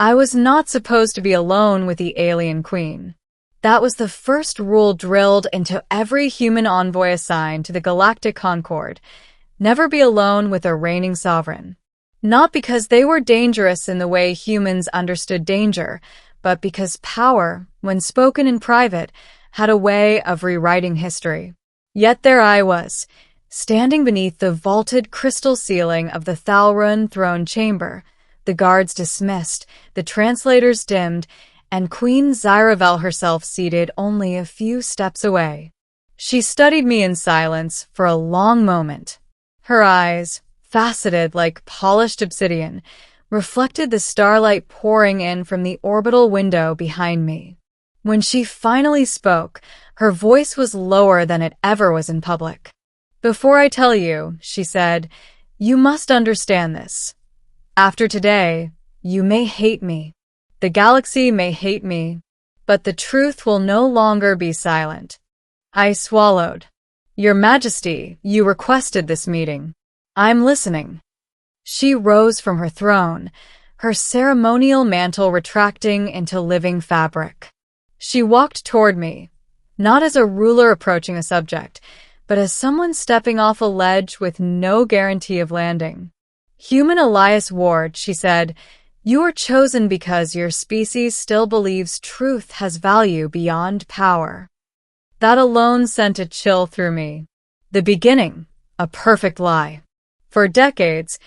I was not supposed to be alone with the alien queen. That was the first rule drilled into every human envoy assigned to the Galactic Concord. Never be alone with a reigning sovereign. Not because they were dangerous in the way humans understood danger, but because power, when spoken in private, had a way of rewriting history. Yet there I was, standing beneath the vaulted crystal ceiling of the Thalrun throne chamber, the guards dismissed, the translators dimmed, and Queen Zyravel herself seated only a few steps away. She studied me in silence for a long moment. Her eyes, faceted like polished obsidian, reflected the starlight pouring in from the orbital window behind me. When she finally spoke, her voice was lower than it ever was in public. "Before I tell you," she said, "you must understand this. After today, you may hate me. The galaxy may hate me, but the truth will no longer be silent." I swallowed. "Your Majesty, you requested this meeting. I'm listening." She rose from her throne, her ceremonial mantle retracting into living fabric. She walked toward me, not as a ruler approaching a subject, but as someone stepping off a ledge with no guarantee of landing. "Human Elias Ward," she said, "you were chosen because your species still believes truth has value beyond power." That alone sent a chill through me. The beginning, a perfect lie. For decades,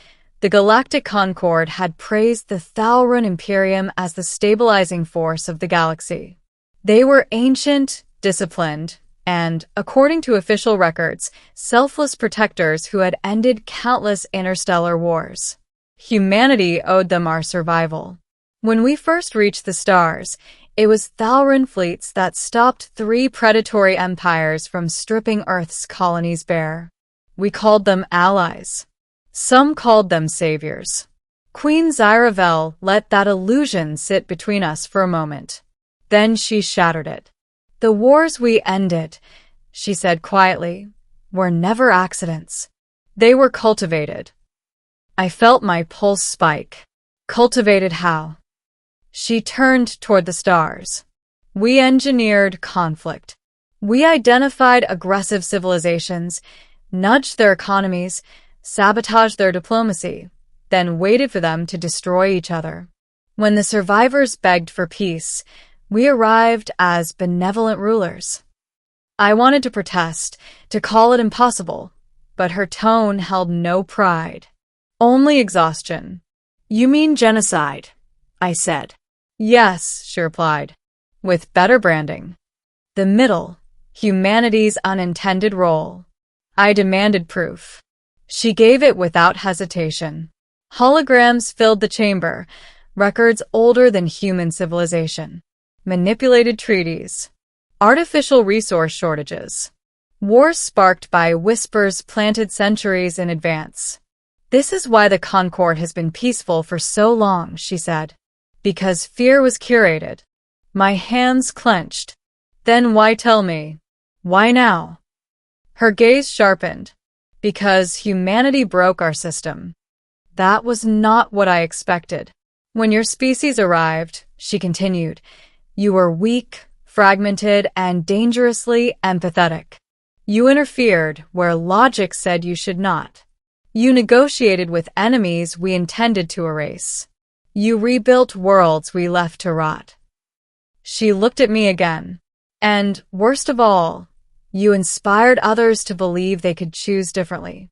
the Galactic Concord had praised the Thalrun Imperium as the stabilizing force of the galaxy. They were ancient, disciplined, and, according to official records, selfless protectors who had ended countless interstellar wars. Humanity owed them our survival. When we first reached the stars, it was Thalrun fleets that stopped 3 predatory empires from stripping Earth's colonies bare. We called them allies. Some called them saviors. Queen Zyravel let that illusion sit between us for a moment. Then she shattered it. "The wars we ended," she said quietly, "were never accidents. They were cultivated." I felt my pulse spike. Cultivated how? She turned toward the stars. "We engineered conflict. We identified aggressive civilizations, nudged their economies, sabotaged their diplomacy, then waited for them to destroy each other. When the survivors begged for peace, we arrived as benevolent rulers." I wanted to protest, to call it impossible, but her tone held no pride. Only exhaustion. "You mean genocide?" I said. "Yes," she replied, "with better branding." The middle, humanity's unintended role. I demanded proof. She gave it without hesitation. Holograms filled the chamber, records older than human civilization. Manipulated treaties. Artificial resource shortages. Wars sparked by whispers planted centuries in advance. "This is why the Concord has been peaceful for so long," she said. "Because fear was curated." My hands clenched. "Then why tell me? Why now?" Her gaze sharpened. "Because humanity broke our system." That was not what I expected. "When your species arrived," she continued, "you were weak, fragmented, and dangerously empathetic. You interfered where logic said you should not. You negotiated with enemies we intended to erase. You rebuilt worlds we left to rot." She looked at me again. "And, worst of all, you inspired others to believe they could choose differently."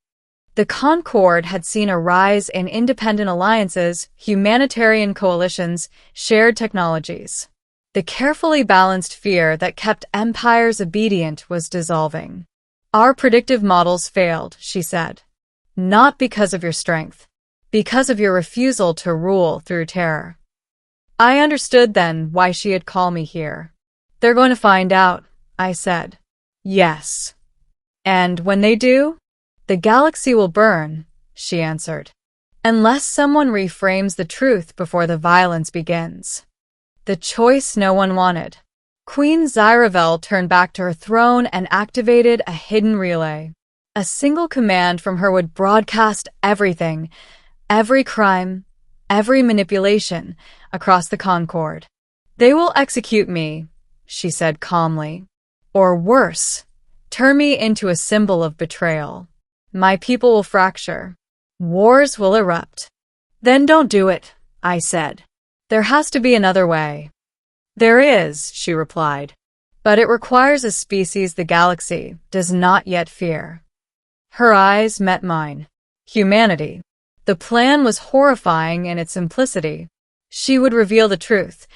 The Concord had seen a rise in independent alliances, humanitarian coalitions, shared technologies. The carefully balanced fear that kept empires obedient was dissolving. "Our predictive models failed," she said. "Not because of your strength, because of your refusal to rule through terror." I understood then why she had called me here. "They're going to find out," I said. "Yes. And when they do, the galaxy will burn," she answered. "Unless someone reframes the truth before the violence begins." The choice no one wanted. Queen Zyravel turned back to her throne and activated a hidden relay. A single command from her would broadcast everything, every crime, every manipulation across the Concord. They will execute me, she said calmly. Or worse, turn me into a symbol of betrayal. My people will fracture. Wars will erupt. Then don't do it, I said. There has to be another way. There is, she replied. But it requires a species the galaxy does not yet fear. Her eyes met mine. Humanity. The plan was horrifying in its simplicity. She would reveal the truth,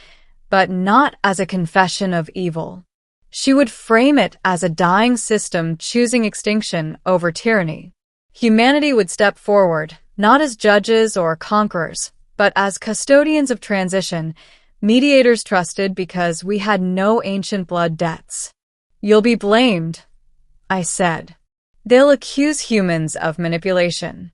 but not as a confession of evil. She would frame it as a dying system choosing extinction over tyranny. Humanity would step forward, not as judges or conquerors, but as custodians of transition, mediators trusted because we had no ancient blood debts. You'll be blamed, I said. They'll accuse humans of manipulation.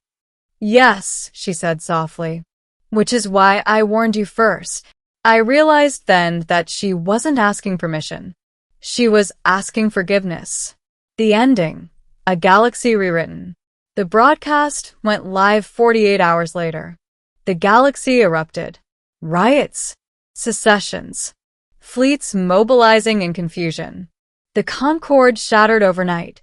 Yes, she said softly, which is why I warned you first. I realized then that she wasn't asking permission. She was asking forgiveness. The ending, a galaxy rewritten. The broadcast went live 48 hours later. The galaxy erupted. Riots, secessions, fleets mobilizing in confusion. The Concord shattered overnight,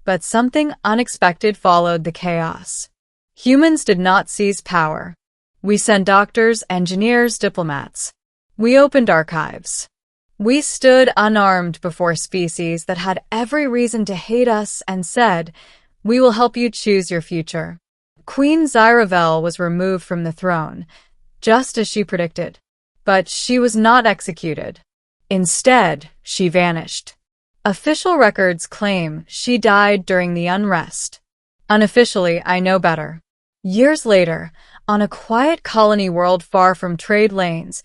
but something unexpected followed the chaos. Humans did not seize power. We sent doctors, engineers, diplomats. We opened archives. We stood unarmed before species that had every reason to hate us and said, "We will help you choose your future." Queen Zyravel was removed from the throne, just as she predicted. But she was not executed. Instead, she vanished. Official records claim she died during the unrest. Unofficially, I know better. Years later, on a quiet colony world far from trade lanes,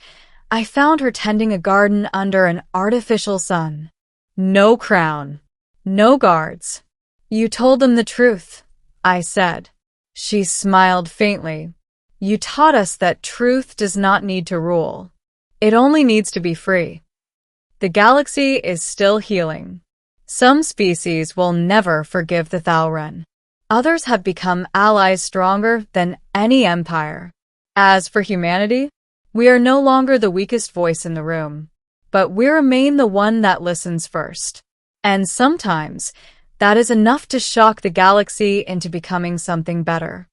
I found her tending a garden under an artificial sun. No crown. No guards. You told them the truth, I said. She smiled faintly. You taught us that truth does not need to rule. It only needs to be free. The galaxy is still healing. Some species will never forgive the Thalren. Others have become allies stronger than any empire. As for humanity, we are no longer the weakest voice in the room, but we remain the one that listens first. And sometimes, that is enough to shock the galaxy into becoming something better.